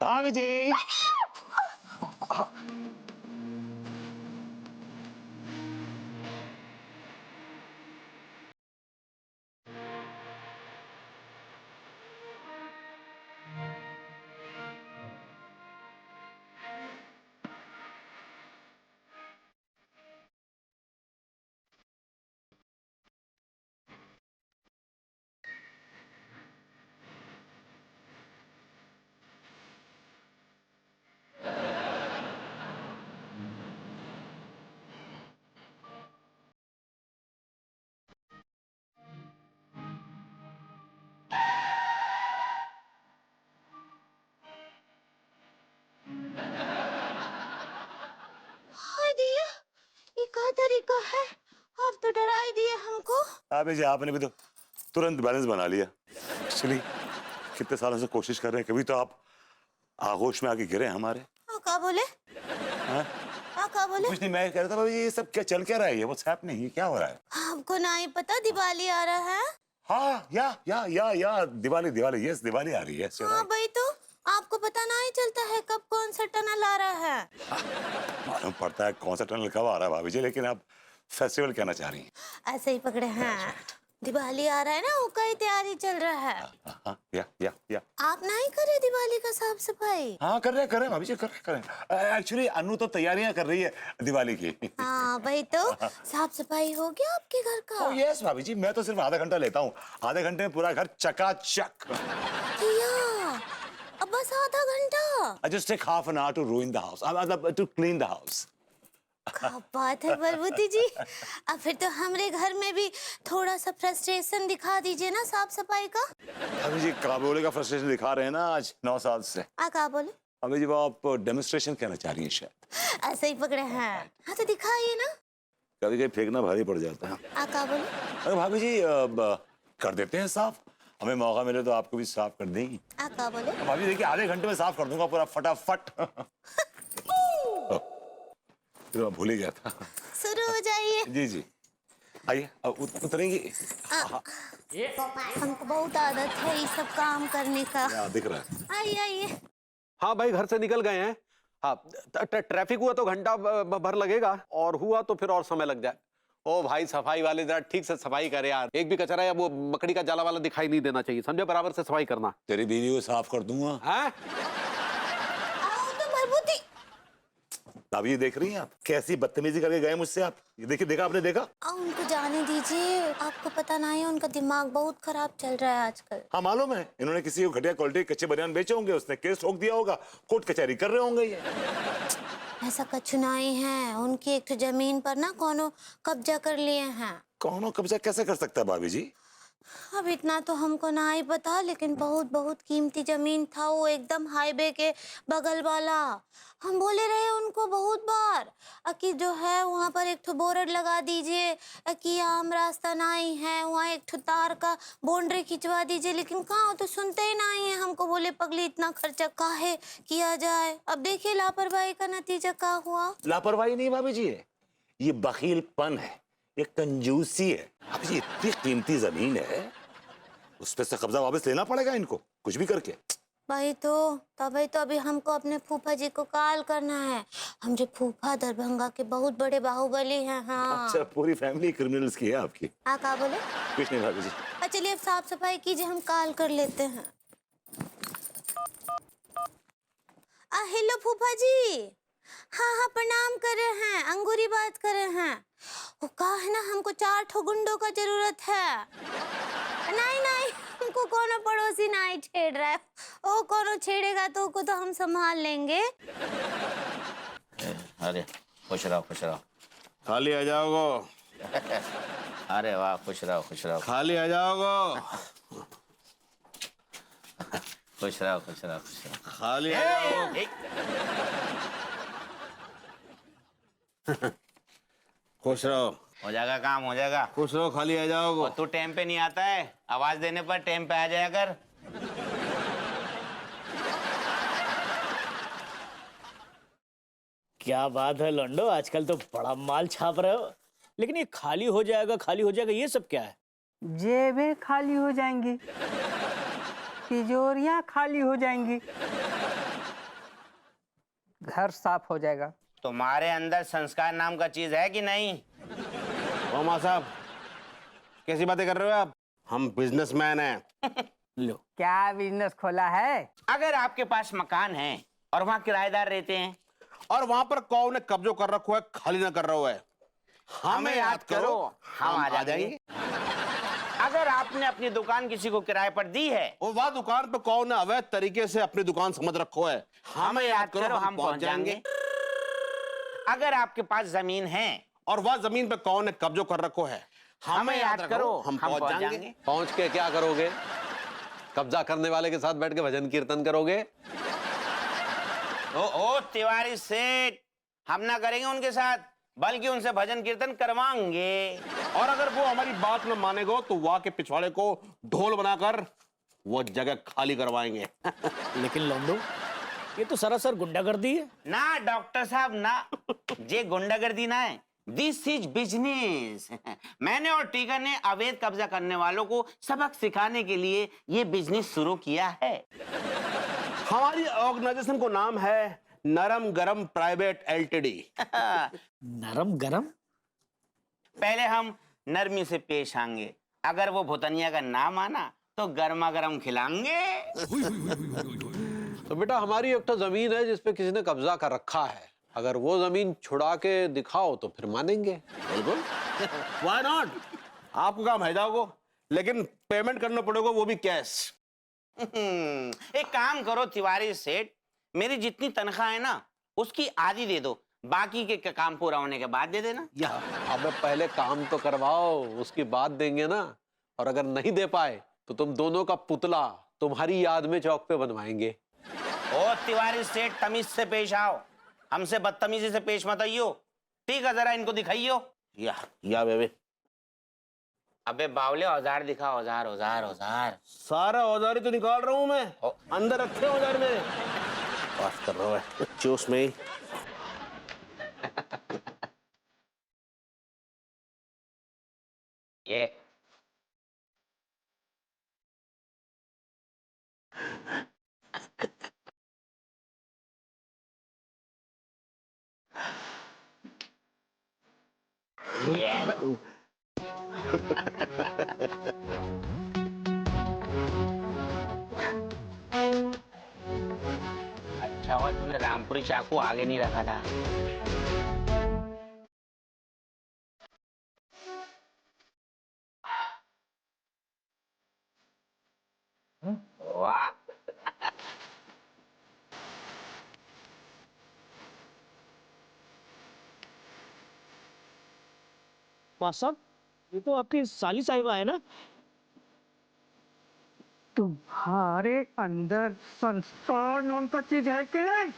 भाभी जी। दिया ये क्या तरीका है? आप तो डरा ही दिए हमको। भाभी जी आपने भी तो तुरंत बैलेंस बना लिया। एक्चुअली कितने सालों से कोशिश कर रहे हैं, कभी तो आप आगोश में आके गिरे हमारे। क्या बोले? हाँ? क्या बोले? कुछ नहीं, मैं कह रहा था भाभी जी ये सब क्या चल क्या रहा है, ये व्हाट्स हैपनिंग, ये क्या हो रहा है? आपको नहीं पता दिवाली आ रहा है? हाँ या दिवाली दिवाली, यस दिवाली आ रही है। हाँ भाई, तो आपको पता नहीं चलता है कब कौन सा टनल आ रहा है? मालूम पड़ता है कौन सा टनल कब आ रहा है भाभी जी, लेकिन आप फेस्टिवल कहना चाह रही हैं। ऐसे ही पकड़े हैं। दिवाली आ रहा है ना, उसका ही तैयारी चल रहा है। हाँ, या आप नहीं करे दिवाली का साफ सफाई? हाँ कर रहे हैं भाभी जी, कर रहे हैं। एक्चुअली अनु तो तैयारियां कर रही है दिवाली की। हाँ भाई, तो साफ सफाई हो गया आपके घर का? ओह यस भाभी जी, मैं तो सिर्फ आधा घंटा लेता हूँ, आधे घंटे में पूरा घर चकाचक। अब बस आधा घंटा? I just take half an hour to ruin the house, to clean the house. क्या बात है बलबूती जी। अब फिर तो हमारे घर में भी थोड़ा सा फ्रस्ट्रेशन दिखा दीजिए ना साफ सफाई का। अभी जी काबुले का फ्रस्ट्रेशन दिखा रहे हैं ना आज 9 साल से। क्या बोले? अभी जी वो आप डेमोन्स्ट्रेशन कहना चाह रही हैं शायद। ऐसे ही पकड़े हैं। हाँ तो दिखाइए ना। कभी कभी फेंकना भारी पड़ जाता है। क्या बोले? अरे भाभी जी कर देते हैं साफ, हमें मौका मिले तो आपको भी साफ कर देंगी। क्या बोले? भाभी देखिए आधे घंटे में साफ कर दूंगा पूरा फटाफट। तो भूल ही गया था। शुरू हो जाइए। जी आइए, उतरेंगी। हमको बहुत आदत है ये सब काम करने का। दिख रहा है। आइए। हाँ भाई, घर से निकल गए हैं। हाँ, ट्रैफिक हुआ तो घंटा भर लगेगा, और हुआ तो फिर और समय लग जाए। ओ भाई, सफाई वाले जरा ठीक से सफाई करे यार, एक भी कचरा या वो मकड़ी का जाला वाला दिखाई नहीं देना चाहिए, समझे? बराबर से सफाई करना। तेरी बीवी को साफ कर दूंगा। हाँ? तो बलबूती। अब ये देख रही हैं आप कैसी बदतमीजी करके गए मुझसे आप? ये देखिए, देखा आपने? देखा? उनको जाने दीजिए, आपको पता नहीं है उनका दिमाग बहुत खराब चल रहा है आजकल। हाँ मालूम है, इन्होंने किसी को घटिया क्वालिटी कच्चे बनियान बेचे होंगे, उसने केस ठोक दिया होगा, कोर्ट कचहरी कर रहे होंगे ये। ऐसा कुछ नहीं है, उनकी एक तो जमीन पर ना कोनो कब्जा कर लिए हैं। कौन कब्जा कैसे कर सकता है भाभी जी? अब इतना तो हमको नहीं पता, लेकिन बहुत बहुत कीमती जमीन था वो, एकदम हाईवे के बगल वाला। हम बोले रहे उनको बहुत बार कि जो है वहाँ पर एक ठो बोर्ड लगा दीजिए कि आम रास्ता नहीं है, वहाँ एक ठो तार का बाउंड्री खिंचवा दीजिए, लेकिन कहाँ तो सुनते ही नहीं है। हमको बोले पगली इतना खर्चा काहे किया जाए। अब देखिए लापरवाही का नतीजा क्या हुआ। लापरवाही नहीं भाभी जी, ये बखीलपन है, ये कंजूसी है। भाभी जी इतनी कीमती जमीन है, उस पे से कब्जा वापस लेना पड़ेगा इनको कुछ भी करके। भाई तो तभी तो अभी हमको अपने फूफा जी को कॉल करना है। हम जो फूफा दरभंगा के बहुत बड़े बाहुबली हैं। हाँ। अच्छा, पूरी फैमिली क्रिमिनल्स की है आपकी? क्या बोले? कुछ नहीं भाभी जी। चलिए अब साफ सफाई कीजिए, हम कॉल कर लेते हैं। हेलो फूफा जी। हाँ प्रणाम कर रहे हैं, अंगूरी बात कर रहे हैं। वो कहा है ना, हमको 4 ठो गुंडों का जरूरत है। नहीं हमको कोनो पड़ोसी नहीं छेड़ रहा है, वो कोनो छेड़ेगा तो उसको तो हम संभाल लेंगे। अरे खुश रहो खुश रहो। खाली आ जाओगो। अरे वाह, खुश रहो खुश रहो। खाली आ जाओगो। खुश रहो खुश रहो खुश रहो। खाली आ जाओ। खुश रहो। हो जाएगा काम, हो जाएगा। खुश रहो, खाली आ जाओगो। और तू टाइम पे नहीं आता है, आवाज देने पर टाइम पे आ जाया कर। क्या बात है लंडो, आजकल तो बड़ा माल छाप रहे हो। लेकिन ये खाली हो जाएगा ये सब क्या है? जेबें खाली हो जाएंगी, तिजोरियां खाली हो जाएंगी, घर साफ हो जाएगा। तुम्हारे अंदर संस्कार नाम का चीज है कि नहीं? ओ माँ साहब, कैसी बातें कर रहे हो आप? हम बिजनेसमैन हैं। लो, क्या बिजनेस खोला है? अगर आपके पास मकान है और वहाँ किराएदार रहते हैं, और वहां पर कौन ने कब्जो कर रखो है, खाली ना कर रहा हुआ है। हमें याद करो, हम आ जाएंगे। अगर आपने अपनी दुकान किसी को किराए पर दी है, और वह दुकान पे कौन ने अवैध तरीके से अपनी दुकान समझ रखो है, हमें याद करो, हम पहुंच जाएंगे। अगर आपके पास जमीन है, और वह जमीन पे कौन ने कब्जो कर रखो है, हमें याद करो, हम पहुंच जाएंगे। पहुंच के क्या करोगे? कब्जा करने वाले के साथ बैठ के भजन कीर्तन करोगे? ओ तिवारी सेठ, हम ना करेंगे उनके साथ, बल्कि उनसे भजन कीर्तन करवाएंगे। और अगर वो हमारी बात न मानेगो तो वहां के पिछवाड़े को ढोल बनाकर वो जगह खाली करवाएंगे। लेकिन लौंडो, ये तो सरासर गुंडागर्दी है। ना डॉक्टर साहब ना, ये गुंडागर्दी ना है, दिस इज बिजनेस। मैंने और टीका ने अवैध कब्जा करने वालों को सबक सिखाने के लिए ये बिजनेस शुरू किया है। हमारी ऑर्गेनाइजेशन को नाम है नरम गरम प्राइवेट एलटीडी। नरम गरम? पहले हम नरमी से पेश आएंगे, अगर वो भुतनिया का नाम आना तो गर्मा गर्म खिलाएंगे। तो बेटा, हमारी एक तो जमीन है जिसपे किसी ने कब्जा कर रखा है, अगर वो जमीन छुड़ा के दिखाओ तो फिर मानेंगे। बिल्कुल, व्हाई नॉट? आपको काम है जाओगो, लेकिन पेमेंट करना पड़ेगा, वो भी कैश। एक काम करो तिवारी सेठ, मेरी जितनी तनख्वाह है ना उसकी आधी दे दो, बाकी के काम पूरा होने के बाद दे देना। अबे पहले काम तो करवाओ, उसकी बात देंगे ना। और अगर नहीं दे पाए तो तुम दोनों का पुतला तुम्हारी याद में चौक पे बनवाएंगे। ओ तिवारी सेठ, तमीज से पेश आओ, हमसे बदतमीजी से पेश मत आइयो। ठीक है, जरा इनको दिखाइयो। या बेबे। अबे बावले, औजार दिखा, औजार औजार औजार। सारा औजार ही तो निकाल रहा हूं मैं, अंदर रखे औजार मेरे। पास कर रहा है जोश में ही। ये अच्छा हुआ तूने रामपुरी चाकू आगे नहीं रखा था। वाह, साहब, ये तो आपकी साली साहिबा है ना? तुम्हारे अंदर संस्कार नाम का चीज है कि नहीं?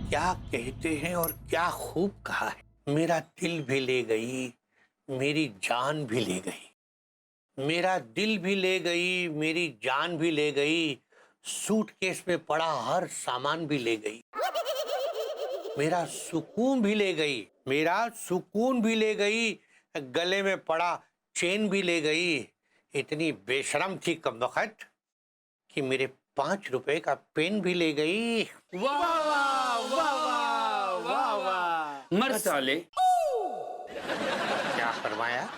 क्या कहते हैं और क्या खूब कहा है। मेरा दिल भी ले गई, मेरी जान भी ले गई। मेरा दिल भी ले गई, मेरी जान भी ले गई, सूटकेस में पड़ा हर सामान भी ले गई। मेरा सुकून भी ले गई, मेरा सुकून भी ले गई, गले में पड़ा चेन भी ले गई। इतनी बेशरम थी कमबख्त कि मेरे 5 रुपए का पेन भी ले गई। वाह वाह वाह वाह वाह वाह, मर साले। क्या फरमाया?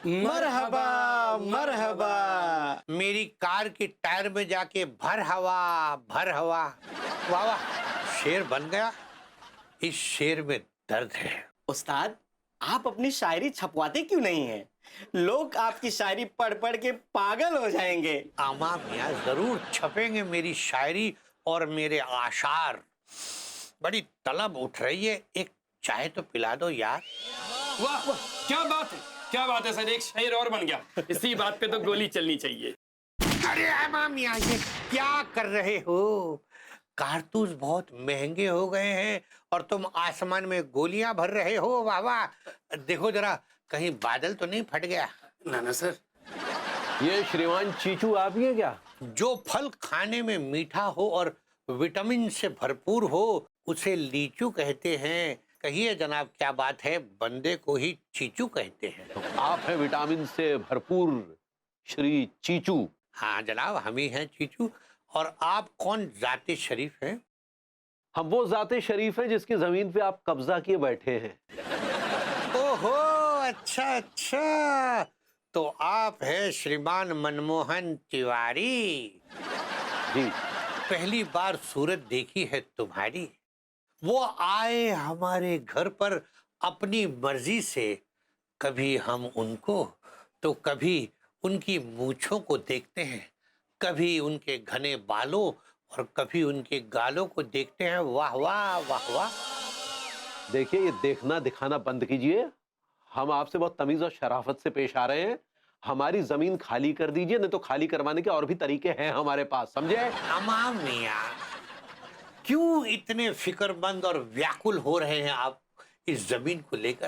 मरहबा मरहबा। मेरी कार की टायर में जाके भर हवा भर हवा। वाह वाह, शेर बन गया। इस शेर में दर्द है। उस्ताद, आप अपनी शायरी छपवाते क्यों नहीं हैं? लोग आपकी शायरी पढ़ पढ़ के पागल हो जाएंगे। आमा मियाँ, जरूर छपेंगे मेरी शायरी और मेरे आशार। बड़ी तलब उठ रही है, एक चाय तो पिला दो यार। वाह वाह, क्या बात है, क्या बात है सर, एक शायर और बन गया। इसी बात पे तो गोली चलनी चाहिए। अरे आमा मियाँ, ये क्या कर रहे हो? कारतूस बहुत महंगे हो गए हैं और तुम आसमान में गोलियां भर रहे हो। वाह वाह, देखो जरा कहीं बादल तो नहीं फट गया। ना ना सर। ये श्रीमान चीचू आप ही हैं क्या? जो फल खाने में मीठा हो और विटामिन से भरपूर हो उसे लीचू कहते हैं। कही है जनाब, क्या बात है? बंदे को ही चीचू कहते हैं। आप हैं विटामिन से भरपूर श्री चीचू। हाँ जनाब, हम ही हैं चीचू। और आप कौन जाते शरीफ हैं? हम वो जाते शरीफ हैं जिसकी जमीन पे आप कब्जा किए बैठे हैं। ओहो, अच्छा अच्छा, तो आप हैं श्रीमान मनमोहन तिवारी। जी। पहली बार सूरत देखी है तुम्हारी। वो आए हमारे घर पर अपनी मर्जी से। कभी हम उनको तो कभी उनकी मूंछों को देखते हैं, कभी उनके घने बालों और कभी उनके गालों को देखते हैं। वाह वाह वाह वाह। देखिए, ये देखना दिखाना बंद कीजिए। हम आपसे बहुत तमीज और शराफत से पेश आ रहे हैं। हमारी जमीन खाली कर दीजिए, नहीं तो खाली करवाने के और भी तरीके हैं हमारे पास, समझे? तमाम मियां, क्यों इतने फिक्रमंद और व्याकुल हो रहे हैं आप इस जमीन को लेकर?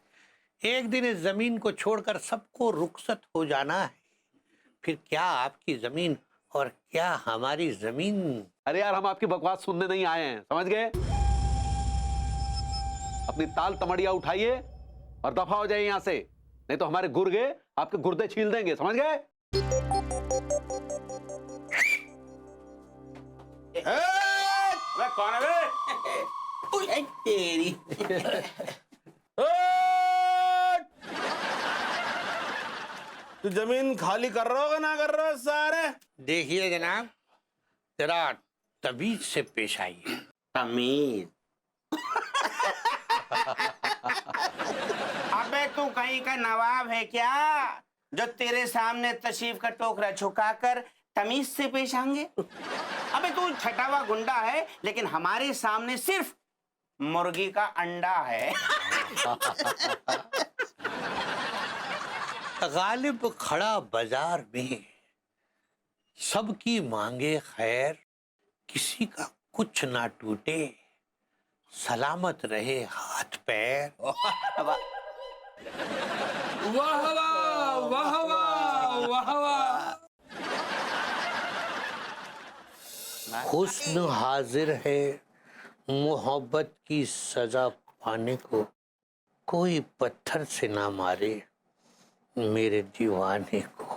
एक दिन इस जमीन को छोड़कर सबको रुखसत हो जाना है। फिर क्या आपकी जमीन और क्या हमारी जमीन। अरे यार, हम आपकी बकवास सुनने नहीं आए हैं, समझ गए? अपनी ताल तमड़िया उठाइए और दफा हो जाइए यहां से, नहीं तो हमारे गुर्गे आपके गुर्दे छील देंगे, समझ गए? कौन है बे? तेरी तू जमीन खाली कर रहा होगा ना कर रहा हो सारे? देखिए जनाब, जरा तमीज से पेश आइए। तमीज? अबे तू कहीं का नवाब है क्या जो तेरे सामने तशरीफ का टोकरा झुकाकर तमीज से पेश आएंगे? अबे तू छटा हुआ गुंडा है, लेकिन हमारे सामने सिर्फ मुर्गी का अंडा है। गालिब खड़ा बाजार में, सबकी मांगे खैर, किसी का कुछ ना टूटे, सलामत रहे हाथ पैर। वाह वाह वाह वाह वाह वाह। हुस्न हाजिर है मोहब्बत की सजा पाने को, कोई पत्थर से ना मारे मेरे दीवाने को।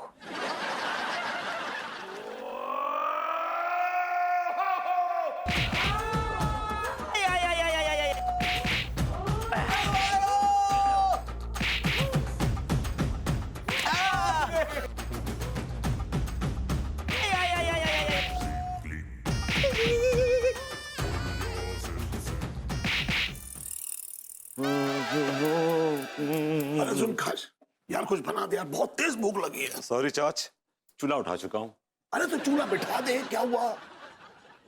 अरे सुन खास, यार कुछ बना दे यार, बहुत तेज भूख लगी है। सॉरी चाच, चूल्हा उठा चुका हूँ। अरे तो चूल्हा बिठा दे, क्या हुआ?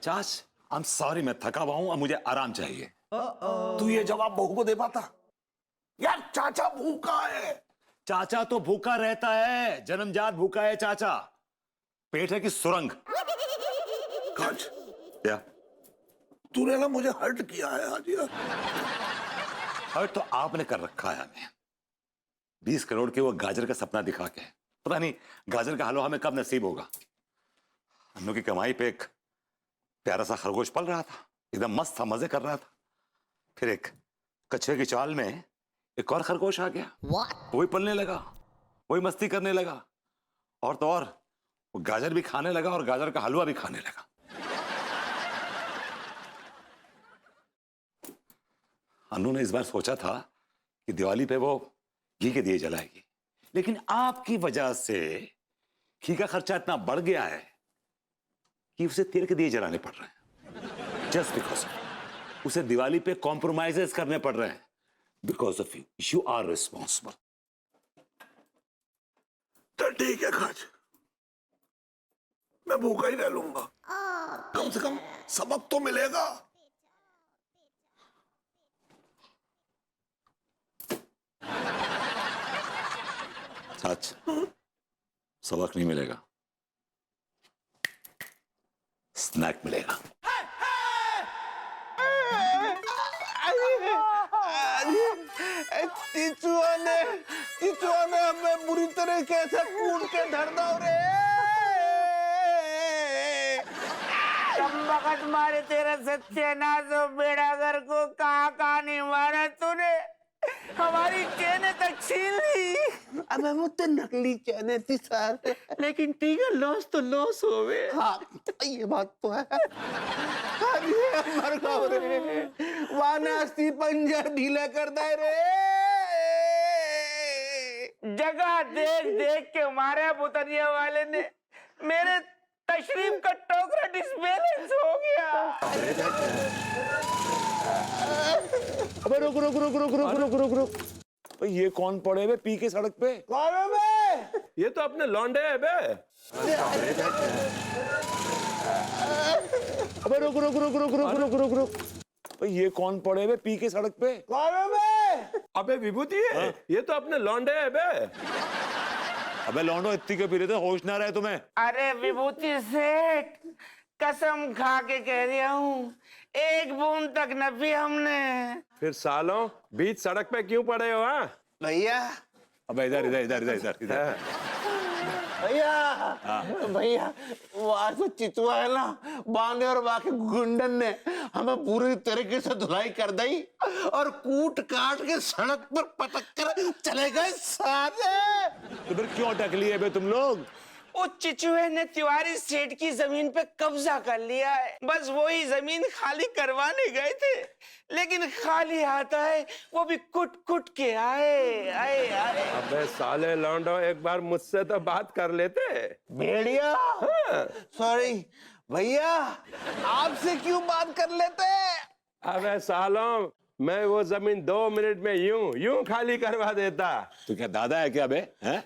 चाच, आई एम सॉरी, मैं थका हुआ हूँ, अब मुझे आराम चाहिए। तू ये जवाब बहू को दे पाता? यार चाचा भूखा है। चाचा तो भूखा रहता है, जन्मजात भूखा है चाचा। पेट है कि सुरंग? खास, क्या तूने ना मुझे हर्ट किया है आज यार। हर्ट तो आपने कर रखा है हमें, 20 करोड़ के वो गाजर का सपना दिखा के। पता नहीं गाजर का हलवा हमें कब नसीब होगा। हम लोग की कमाई पे एक प्यारा सा खरगोश पल रहा था, एकदम मस्त था, मजे कर रहा था। फिर एक कछुए की चाल में एक और खरगोश आ गया। वही पलने लगा, वही मस्ती करने लगा, और तो और वो गाजर भी खाने लगा और गाजर का हलवा भी खाने लगा। अनु ने इस बार सोचा था कि दिवाली पे वो घी के दिए जलाएगी, लेकिन आपकी वजह से घी का खर्चा इतना बढ़ गया है कि उसे तेल के दिए जलाने पड़ रहे हैं। जस्ट बिकॉज उसे दिवाली पे कॉम्प्रोमाइजेस करने पड़ रहे हैं। Because of you, you are responsible. तो ठीक है खाज, मैं भूखा ही रह लूंगा, कम से कम सबक तो मिलेगा। सच, सबक नहीं मिलेगा, स्नैक मिलेगा। चिचुआ ने हमें बुरी तरीके से कूट के धर दो रे। कम वक्त मारे तेरा सत्यानाश हो बेड़ागर को कहाँ नहीं मारा तूने, हमारी चैने तक छीन ली। अब वो तो नकली चैने थी सर, लेकिन ठीक है, लॉस तो लॉस हो गए। हाँ ये बात तो है। अरे मर गओ रे, वानास्ती पंजा ढीला कर दे रे। जगह देख देख के मारे बुतरिया वाले ने, मेरे तशरीफ का टोकरा डिसबैलेंस हो गया। अबे रुक रुक रुक रुक रुक रुक रुक रुक, भाई ये कौन पड़े हुए पी के सड़क पे? कौन है बे? ये तो अपने लौंडे है बे। अबे रुक रुक रुक रुक रुक रुक रुक रुक, भाई ये कौन पड़े हुए पी के सड़क पे? कौन है बे? अबे विभूति है, ये तो अपने लौंडे है बे। अबे लौंडो इतनी क्यों पी रहे थे, होश ना रहे तुम्हें? अरे विभूति सेठ, कसम खा के कह रहा हूँ, एक बूंद तक न पी हमने। फिर सालों बीच सड़क पे क्यों पड़े हो? हाँ भैया अबे इधर इधर इधर इधर इधर इधर। भैया भैया, वो आज तो चितुआ है ना, बांधे और बाकी गुंडन ने हमें पूरी तरीके से धुलाई कर दी और कूट काट के सड़क पर पटक कर चले गए सारे। तो फिर क्यों अटक लिए बे तुम लोग? वो चिचुए ने तिवारी सेठ की जमीन पे कब्जा कर लिया है, बस वही जमीन खाली करवाने गए थे, लेकिन खाली आता है वो भी कुट कुट के आए आए आए। अबे साले लौंडो, एक बार मुझसे तो बात कर लेते। भेड़िया सॉरी भैया, आपसे क्यों बात कर लेते? अबे सालों, मैं वो जमीन 2 मिनट में यूं यूं खाली करवा देता। तू क्या दादा है क्या बे? हैं?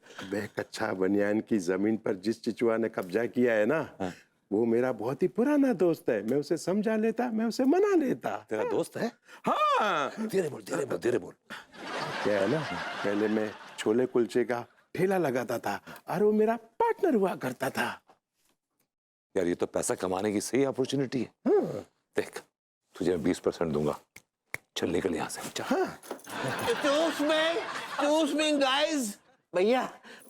अबे कच्चा बनियान की जमीन पर जिस चिचुआ ने कब्जा किया है ना, वो मेरा बहुत ही पुराना दोस्त है। मैं उसे समझा लेता, मैं उसे मना लेता। तेरा दोस्त है? हाँ धीरे बोल धीरे बोल धीरे बोल। क्या है ना, पहले मैं छोले कुलचे का ठेला लगाता था और वो मेरा पार्टनर हुआ करता था। यार ये तो पैसा कमाने की सही अपॉर्चुनिटी है। देख तुझे 20% दूंगा, चल निकल यहाँ से। चूस में गाइस। भैया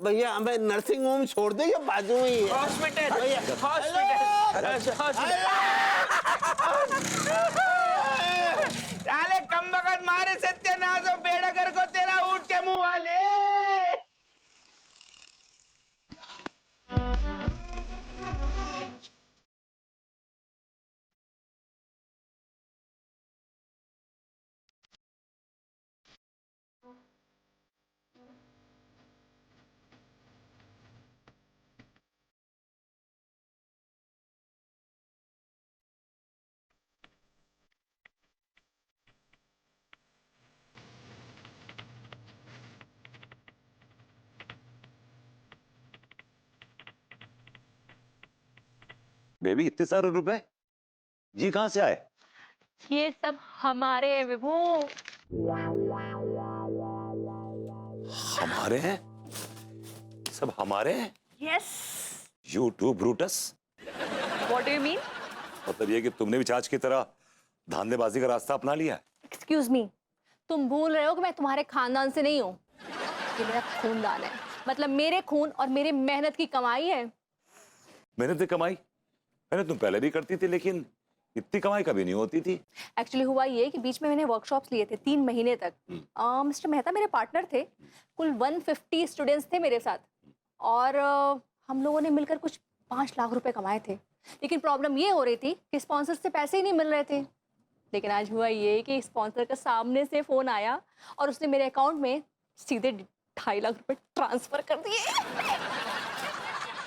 भैया, हमें नर्सिंग होम छोड़ दे या बाजू में ही है? हॉस्पिटल भैया साले कम वक्त मारे सत्यानाश हो बेड़ागर को, तेरा ऊँट के मुंह वाले। बेबी इतने सारे रुपए जी कहाँ से आए? ये सब हमारे हैं विभू। हमारे हैं? सब हमारे हैं? Yes. You too, Brutus? What do you mean? मतलब ये कि तुमने भी चाच की तरह धांधलेबाजी का रास्ता अपना लिया है? Excuse me, तुम भूल रहे हो कि मैं तुम्हारे खानदान से नहीं हूँ। ये मेरा खूनदान है, मतलब मेरे खून और मेरे मेहनत की कमाई है। मेहनत की कमाई? मैंने तुम पहले भी करती थी, लेकिन इतनी कमाई कभी नहीं होती थी। एक्चुअली हुआ ये कि बीच में मैंने वर्कशॉप्स लिए थे 3 महीने तक। मिस्टर मेहता मेरे पार्टनर थे, कुल 150 स्टूडेंट्स थे मेरे साथ, और हम लोगों ने मिलकर कुछ 5 लाख रुपए कमाए थे। लेकिन प्रॉब्लम ये हो रही थी कि स्पॉन्सर से पैसे ही नहीं मिल रहे थे। लेकिन आज हुआ ये कि स्पॉन्सर का सामने से फ़ोन आया और उसने मेरे अकाउंट में सीधे 2.5 लाख रुपए ट्रांसफ़र कर दिए।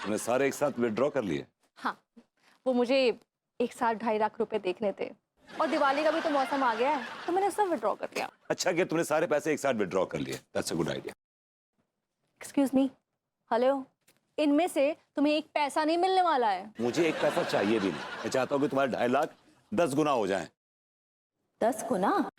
तुमने सारे एक साथ विड्रॉ कर लिए? हाँ, वो मुझे एक साथ 2.5 लाख रुपए देखने थे, और दिवाली का भी तो मौसम आ गया है, तो मैंने सब विड्रॉ कर दिया। अच्छा कि तुमने सारे पैसे एक साथ विड्रॉ कर लिए। That's a good idea. Excuse me, hello, इनमें से तुम्हें एक पैसा नहीं मिलने वाला है। मुझे एक पैसा चाहिए भी नहीं। मैं चाहता हूँ कि तुम्हारे 2.5 लाख 10 गुना हो जाएं। 10 गुना?